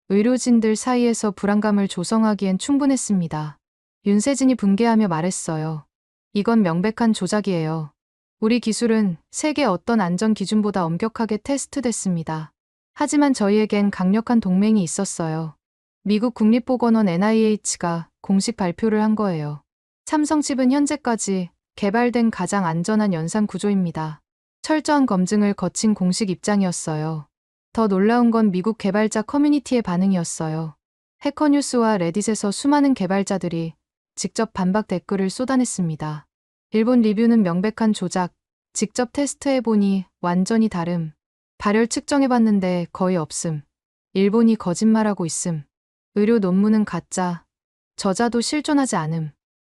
의료진들 사이에서 불안감을 조성하기엔 충분했습니다. 윤세진이 분개하며 말했어요. 이건 명백한 조작이에요. 우리 기술은 세계 어떤 안전 기준보다 엄격하게 테스트됐습니다. 하지만 저희에겐 강력한 동맹이 있었어요. 미국 국립보건원 NIH가 공식 발표를 한 거예요. 삼성칩은 현재까지 개발된 가장 안전한 연산 구조입니다. 철저한 검증을 거친 공식 입장이었어요. 더 놀라운 건 미국 개발자 커뮤니티의 반응이었어요. 해커뉴스와 레딧에서 수많은 개발자들이 직접 반박 댓글을 쏟아냈습니다. 일본 리뷰는 명백한 조작, 직접 테스트해보니 완전히 다름, 발열 측정해봤는데 거의 없음, 일본이 거짓말하고 있음, 의료 논문은 가짜, 저자도 실존하지 않음.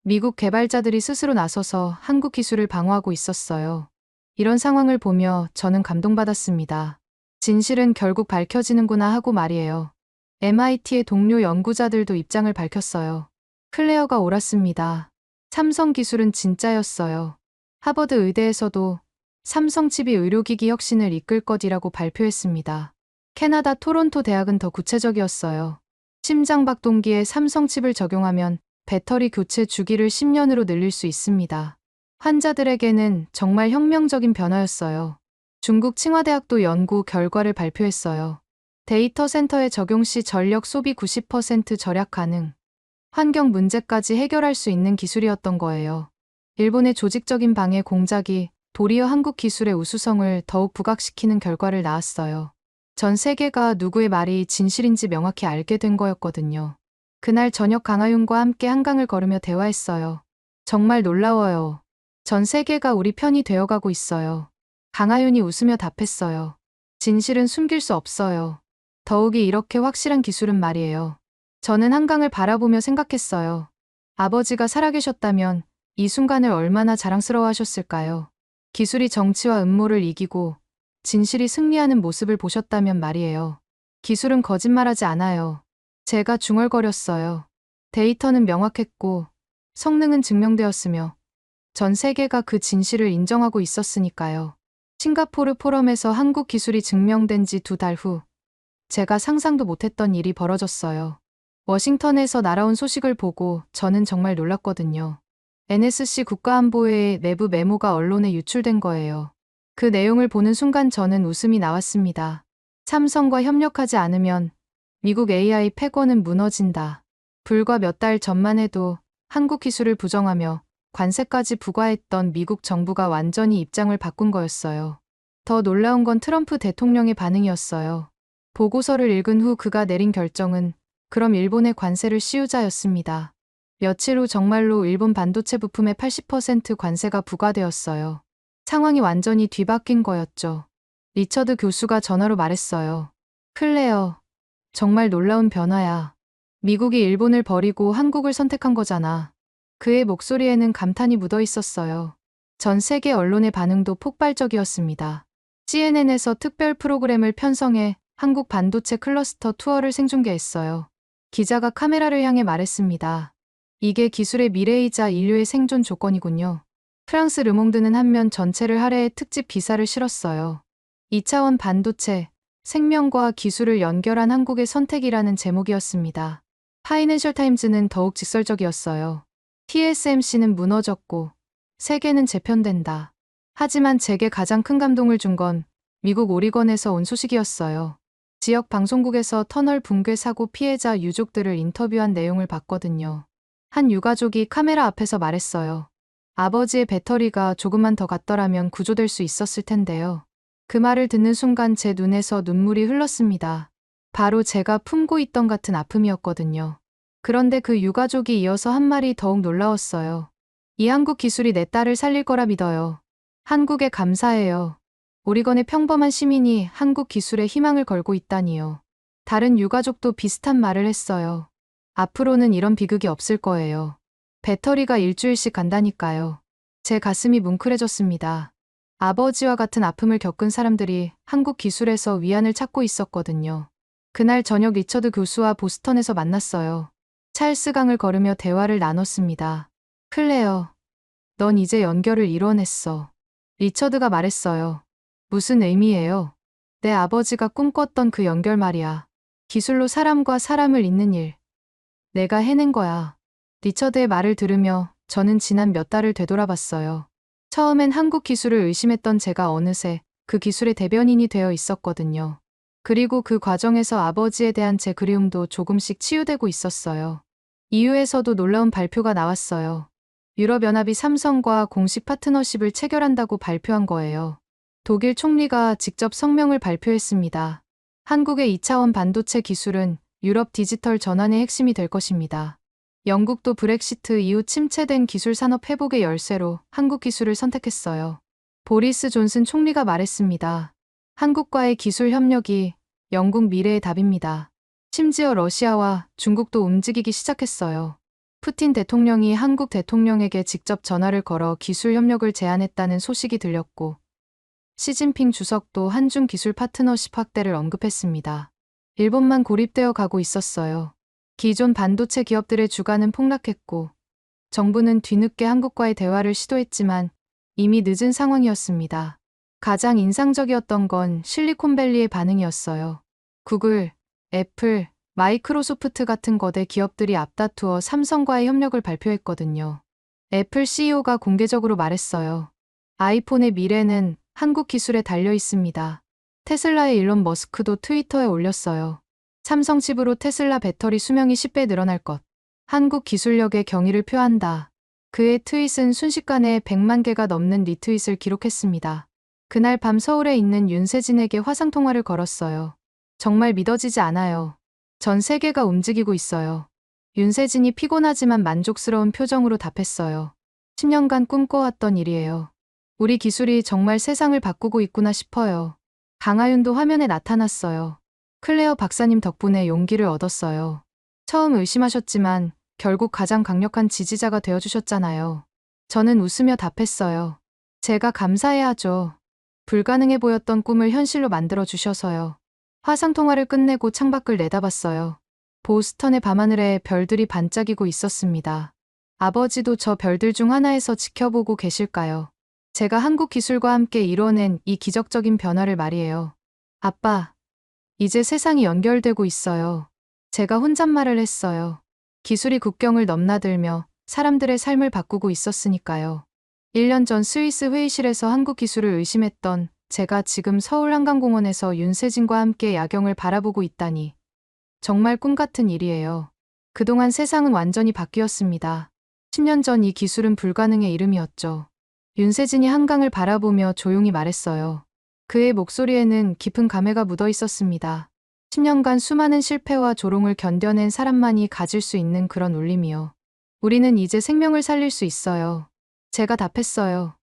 미국 개발자들이 스스로 나서서 한국 기술을 방어하고 있었어요. 이런 상황을 보며 저는 감동받았습니다. 진실은 결국 밝혀지는구나 하고 말이에요. MIT의 동료 연구자들도 입장을 밝혔어요. 클레어가 옳았습니다. 삼성 기술은 진짜였어요. 하버드 의대에서도 삼성칩이 의료기기 혁신을 이끌 것이라고 발표했습니다. 캐나다 토론토 대학은 더 구체적이었어요. 심장박동기에 삼성칩을 적용하면 배터리 교체 주기를 10년으로 늘릴 수 있습니다. 환자들에게는 정말 혁명적인 변화였어요. 중국 칭화대학도 연구 결과를 발표했어요. 데이터 센터에 적용 시 전력 소비 90% 절약 가능. 환경 문제까지 해결할 수 있는 기술이었던 거예요. 일본의 조직적인 방해 공작이 도리어 한국 기술의 우수성을 더욱 부각시키는 결과를 낳았어요. 전 세계가 누구의 말이 진실인지 명확히 알게 된 거였거든요. 그날 저녁 강하윤과 함께 한강을 걸으며 대화했어요. 정말 놀라워요. 전 세계가 우리 편이 되어가고 있어요. 강하윤이 웃으며 답했어요. 진실은 숨길 수 없어요. 더욱이 이렇게 확실한 기술은 말이에요. 저는 한강을 바라보며 생각했어요. 아버지가 살아계셨다면 이 순간을 얼마나 자랑스러워하셨을까요? 기술이 정치와 음모를 이기고 진실이 승리하는 모습을 보셨다면 말이에요. 기술은 거짓말하지 않아요. 제가 중얼거렸어요. 데이터는 명확했고 성능은 증명되었으며 전 세계가 그 진실을 인정하고 있었으니까요. 싱가포르 포럼에서 한국 기술이 증명된 지 2달 후 제가 상상도 못했던 일이 벌어졌어요. 워싱턴에서 날아온 소식을 보고 저는 정말 놀랐거든요. NSC 국가안보회의 내부 메모가 언론에 유출된 거예요. 그 내용을 보는 순간 저는 웃음이 나왔습니다. 삼성과 협력하지 않으면 미국 AI 패권은 무너진다. 불과 몇 달 전만 해도 한국 기술을 부정하며 관세까지 부과했던 미국 정부가 완전히 입장을 바꾼 거였어요. 더 놀라운 건 트럼프 대통령의 반응이었어요. 보고서를 읽은 후 그가 내린 결정은 그럼 일본에 관세를 씌우자였습니다. 며칠 후 정말로 일본 반도체 부품에 80% 관세가 부과되었어요. 상황이 완전히 뒤바뀐 거였죠. 리처드 교수가 전화로 말했어요. 클레어, 정말 놀라운 변화야. 미국이 일본을 버리고 한국을 선택한 거잖아. 그의 목소리에는 감탄이 묻어 있었어요. 전 세계 언론의 반응도 폭발적이었습니다. CNN에서 특별 프로그램을 편성해 한국 반도체 클러스터 투어를 생중계했어요. 기자가 카메라를 향해 말했습니다. 이게 기술의 미래이자 인류의 생존 조건이군요. 프랑스 르몽드는 한면 전체를 할애해 특집 기사를 실었어요. 2차원 반도체, 생명과 기술을 연결한 한국의 선택이라는 제목이었습니다. 파이낸셜 타임즈는 더욱 직설적이었어요. TSMC는 무너졌고 세계는 재편된다. 하지만 제게 가장 큰 감동을 준 건 미국 오리건에서 온 소식이었어요. 지역 방송국에서 터널 붕괴 사고 피해자 유족들을 인터뷰한 내용을 봤거든요. 한 유가족이 카메라 앞에서 말했어요. 아버지의 배터리가 조금만 더 갔더라면 구조될 수 있었을 텐데요. 그 말을 듣는 순간 제 눈에서 눈물이 흘렀습니다. 바로 제가 품고 있던 같은 아픔이었거든요. 그런데 그 유가족이 이어서 한 말이 더욱 놀라웠어요. 이 한국 기술이 내 딸을 살릴 거라 믿어요. 한국에 감사해요. 오리건의 평범한 시민이 한국 기술에 희망을 걸고 있다니요. 다른 유가족도 비슷한 말을 했어요. 앞으로는 이런 비극이 없을 거예요. 배터리가 일주일씩 간다니까요. 제 가슴이 뭉클해졌습니다. 아버지와 같은 아픔을 겪은 사람들이 한국 기술에서 위안을 찾고 있었거든요. 그날 저녁 리처드 교수와 보스턴에서 만났어요. 찰스 강을 걸으며 대화를 나눴습니다. 클레어, 넌 이제 연결을 이뤄냈어. 리처드가 말했어요. 무슨 의미예요? 내 아버지가 꿈꿨던 그 연결 말이야. 기술로 사람과 사람을 잇는 일. 내가 해낸 거야. 리처드의 말을 들으며 저는 지난 몇 달을 되돌아봤어요. 처음엔 한국 기술을 의심했던 제가 어느새 그 기술의 대변인이 되어 있었거든요. 그리고 그 과정에서 아버지에 대한 제 그리움도 조금씩 치유되고 있었어요. EU에서도 놀라운 발표가 나왔어요. 유럽연합이 삼성과 공식 파트너십을 체결한다고 발표한 거예요. 독일 총리가 직접 성명을 발표했습니다. 한국의 2차원 반도체 기술은 유럽 디지털 전환의 핵심이 될 것입니다. 영국도 브렉시트 이후 침체된 기술 산업 회복의 열쇠로 한국 기술을 선택했어요. 보리스 존슨 총리가 말했습니다. 한국과의 기술 협력이 영국 미래의 답입니다. 심지어 러시아와 중국도 움직이기 시작했어요. 푸틴 대통령이 한국 대통령에게 직접 전화를 걸어 기술 협력을 제안했다는 소식이 들렸고, 시진핑 주석도 한중 기술 파트너십 확대를 언급했습니다. 일본만 고립되어 가고 있었어요. 기존 반도체 기업들의 주가는 폭락했고, 정부는 뒤늦게 한국과의 대화를 시도했지만 이미 늦은 상황이었습니다. 가장 인상적이었던 건 실리콘밸리의 반응이었어요. 구글, 애플, 마이크로소프트 같은 거대 기업들이 앞다투어 삼성과의 협력을 발표했거든요. 애플 CEO가 공개적으로 말했어요. 아이폰의 미래는 한국 기술에 달려 있습니다. 테슬라의 일론 머스크도 트위터에 올렸어요. 삼성 칩으로 테슬라 배터리 수명이 10배 늘어날 것. 한국 기술력의 경의를 표한다. 그의 트윗은 순식간에 100만 개가 넘는 리트윗을 기록했습니다. 그날 밤 서울에 있는 윤세진에게 화상통화를 걸었어요. 정말 믿어지지 않아요. 전 세계가 움직이고 있어요. 윤세진이 피곤하지만 만족스러운 표정으로 답했어요. 10년간 꿈꿔왔던 일이에요. 우리 기술이 정말 세상을 바꾸고 있구나 싶어요. 강하윤도 화면에 나타났어요. 클레어 박사님 덕분에 용기를 얻었어요. 처음 의심하셨지만 결국 가장 강력한 지지자가 되어주셨잖아요. 저는 웃으며 답했어요. 제가 감사해야죠. 불가능해 보였던 꿈을 현실로 만들어주셔서요. 화상통화를 끝내고 창밖을 내다봤어요. 보스턴의 밤하늘에 별들이 반짝이고 있었습니다. 아버지도 저 별들 중 하나에서 지켜보고 계실까요? 제가 한국 기술과 함께 이뤄낸 이 기적적인 변화를 말이에요. 아빠, 이제 세상이 연결되고 있어요. 제가 혼잣말을 했어요. 기술이 국경을 넘나들며 사람들의 삶을 바꾸고 있었으니까요. 1년 전 스위스 회의실에서 한국 기술을 의심했던 제가 지금 서울 한강공원에서 윤세진과 함께 야경을 바라보고 있다니. 정말 꿈 같은 일이에요. 그동안 세상은 완전히 바뀌었습니다. 10년 전 이 기술은 불가능의 이름이었죠. 윤세진이 한강을 바라보며 조용히 말했어요. 그의 목소리에는 깊은 감회가 묻어 있었습니다. 10년간 수많은 실패와 조롱을 견뎌낸 사람만이 가질 수 있는 그런 울림이요. 우리는 이제 생명을 살릴 수 있어요. 제가 답했어요.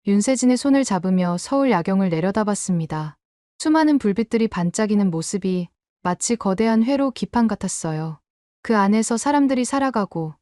윤세진의 손을 잡으며 서울 야경을 내려다봤습니다. 수많은 불빛들이 반짝이는 모습이 마치 거대한 회로 기판 같았어요. 그 안에서 사람들이 살아가고,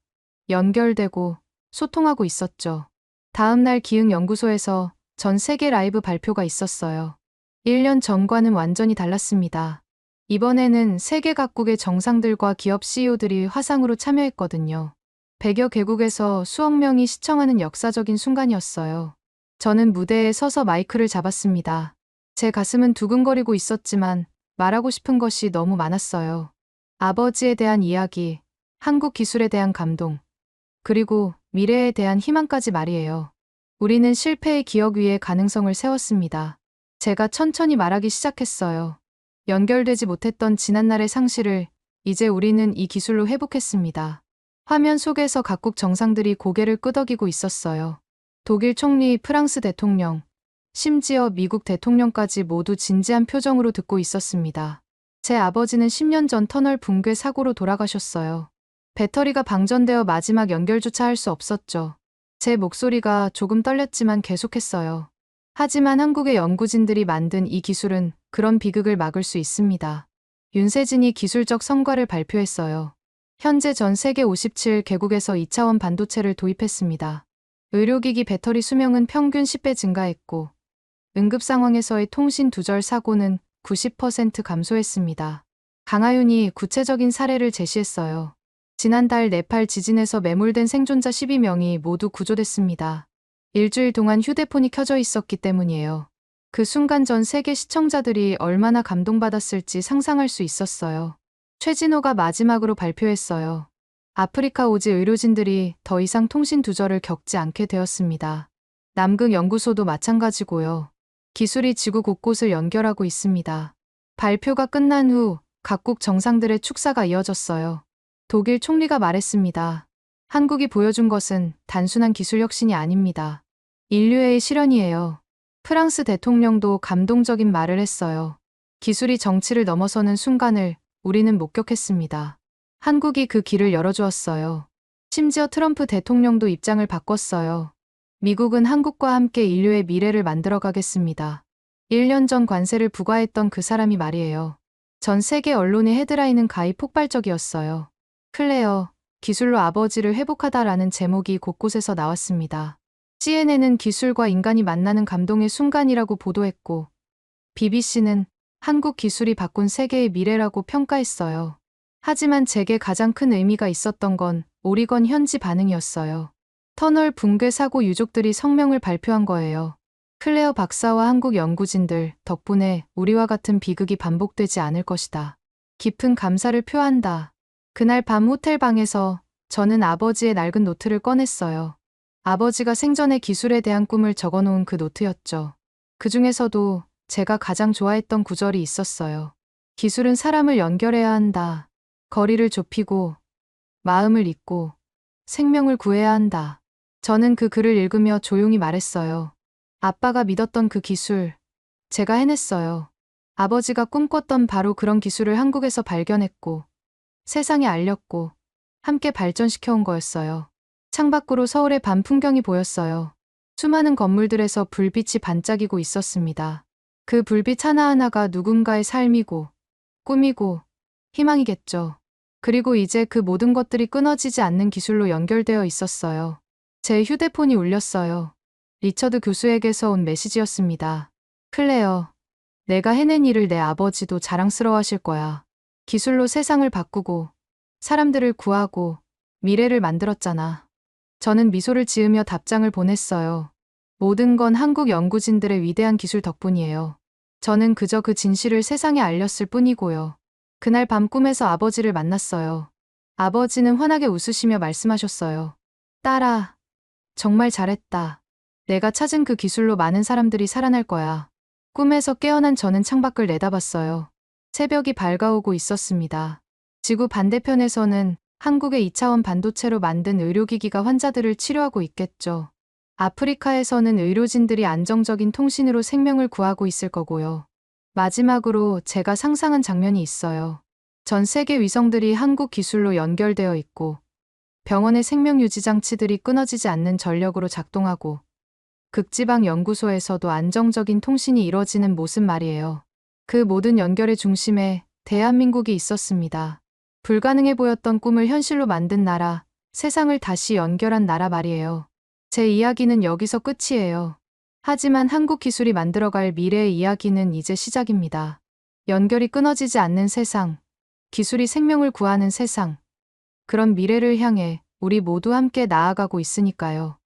연결되고, 소통하고 있었죠. 다음 날 기흥연구소에서 전 세계 라이브 발표가 있었어요. 1년 전과는 완전히 달랐습니다. 이번에는 세계 각국의 정상들과 기업 CEO들이 화상으로 참여했거든요. 100여 개국에서 수억 명이 시청하는 역사적인 순간이었어요. 저는 무대에 서서 마이크를 잡았습니다. 제 가슴은 두근거리고 있었지만 말하고 싶은 것이 너무 많았어요. 아버지에 대한 이야기, 한국 기술에 대한 감동, 그리고 미래에 대한 희망까지 말이에요. 우리는 실패의 기억 위에 가능성을 세웠습니다. 제가 천천히 말하기 시작했어요. 연결되지 못했던 지난날의 상실을 이제 우리는 이 기술로 회복했습니다. 화면 속에서 각국 정상들이 고개를 끄덕이고 있었어요. 독일 총리, 프랑스 대통령, 심지어 미국 대통령까지 모두 진지한 표정으로 듣고 있었습니다. 제 아버지는 10년 전 터널 붕괴 사고로 돌아가셨어요. 배터리가 방전되어 마지막 연결조차 할 수 없었죠. 제 목소리가 조금 떨렸지만 계속했어요. 하지만 한국의 연구진들이 만든 이 기술은 그런 비극을 막을 수 있습니다. 윤세진이 기술적 성과를 발표했어요. 현재 전 세계 57개국에서 2차원 반도체를 도입했습니다. 의료기기 배터리 수명은 평균 10배 증가했고, 응급 상황에서의 통신 두절 사고는 90% 감소했습니다. 강하윤이 구체적인 사례를 제시했어요. 지난달 네팔 지진에서 매몰된 생존자 12명이 모두 구조됐습니다. 일주일 동안 휴대폰이 켜져 있었기 때문이에요. 그 순간 전 세계 시청자들이 얼마나 감동받았을지 상상할 수 있었어요. 최진호가 마지막으로 발표했어요. 아프리카 오지 의료진들이 더 이상 통신 두절을 겪지 않게 되었습니다. 남극 연구소도 마찬가지고요. 기술이 지구 곳곳을 연결하고 있습니다. 발표가 끝난 후 각국 정상들의 축사가 이어졌어요. 독일 총리가 말했습니다. 한국이 보여준 것은 단순한 기술 혁신이 아닙니다. 인류의 실현이에요. 프랑스 대통령도 감동적인 말을 했어요. 기술이 정치를 넘어서는 순간을 우리는 목격했습니다. 한국이 그 길을 열어주었어요. 심지어 트럼프 대통령도 입장을 바꿨어요. 미국은 한국과 함께 인류의 미래를 만들어가겠습니다. 1년 전 관세를 부과했던 그 사람이 말이에요. 전 세계 언론의 헤드라인은 가히 폭발적이었어요. 클레어, 기술로 아버지를 회복하다라는 제목이 곳곳에서 나왔습니다. CNN은 기술과 인간이 만나는 감동의 순간이라고 보도했고, BBC는 한국 기술이 바꾼 세계의 미래라고 평가했어요. 하지만 제게 가장 큰 의미가 있었던 건 오리건 현지 반응이었어요. 터널 붕괴 사고 유족들이 성명을 발표한 거예요. 클레어 박사와 한국 연구진들 덕분에 우리와 같은 비극이 반복되지 않을 것이다. 깊은 감사를 표한다. 그날 밤 호텔 방에서 저는 아버지의 낡은 노트를 꺼냈어요. 아버지가 생전에 기술에 대한 꿈을 적어놓은 그 노트였죠. 그 중에서도 제가 가장 좋아했던 구절이 있었어요. 기술은 사람을 연결해야 한다. 거리를 좁히고, 마음을 잇고, 생명을 구해야 한다. 저는 그 글을 읽으며 조용히 말했어요. 아빠가 믿었던 그 기술, 제가 해냈어요. 아버지가 꿈꿨던 바로 그런 기술을 한국에서 발견했고, 세상에 알렸고, 함께 발전시켜온 거였어요. 창밖으로 서울의 밤 풍경이 보였어요. 수많은 건물들에서 불빛이 반짝이고 있었습니다. 그 불빛 하나하나가 누군가의 삶이고, 꿈이고, 희망이겠죠. 그리고 이제 그 모든 것들이 끊어지지 않는 기술로 연결되어 있었어요. 제 휴대폰이 울렸어요. 리처드 교수에게서 온 메시지였습니다. 클레어, 내가 해낸 일을 내 아버지도 자랑스러워하실 거야. 기술로 세상을 바꾸고, 사람들을 구하고, 미래를 만들었잖아. 저는 미소를 지으며 답장을 보냈어요. 모든 건 한국 연구진들의 위대한 기술 덕분이에요. 저는 그저 그 진실을 세상에 알렸을 뿐이고요. 그날 밤 꿈에서 아버지를 만났어요. 아버지는 환하게 웃으시며 말씀하셨어요. 딸아, 정말 잘했다. 내가 찾은 그 기술로 많은 사람들이 살아날 거야. 꿈에서 깨어난 저는 창밖을 내다봤어요. 새벽이 밝아오고 있었습니다. 지구 반대편에서는 한국의 2차원 반도체로 만든 의료기기가 환자들을 치료하고 있겠죠. 아프리카에서는 의료진들이 안정적인 통신으로 생명을 구하고 있을 거고요. 마지막으로 제가 상상한 장면이 있어요. 전 세계 위성들이 한국 기술로 연결되어 있고, 병원의 생명유지 장치들이 끊어지지 않는 전력으로 작동하고, 극지방 연구소에서도 안정적인 통신이 이뤄지는 모습 말이에요. 그 모든 연결의 중심에 대한민국이 있었습니다. 불가능해 보였던 꿈을 현실로 만든 나라, 세상을 다시 연결한 나라 말이에요. 제 이야기는 여기서 끝이에요. 하지만 한국 기술이 만들어갈 미래의 이야기는 이제 시작입니다. 연결이 끊어지지 않는 세상, 기술이 생명을 구하는 세상, 그런 미래를 향해 우리 모두 함께 나아가고 있으니까요.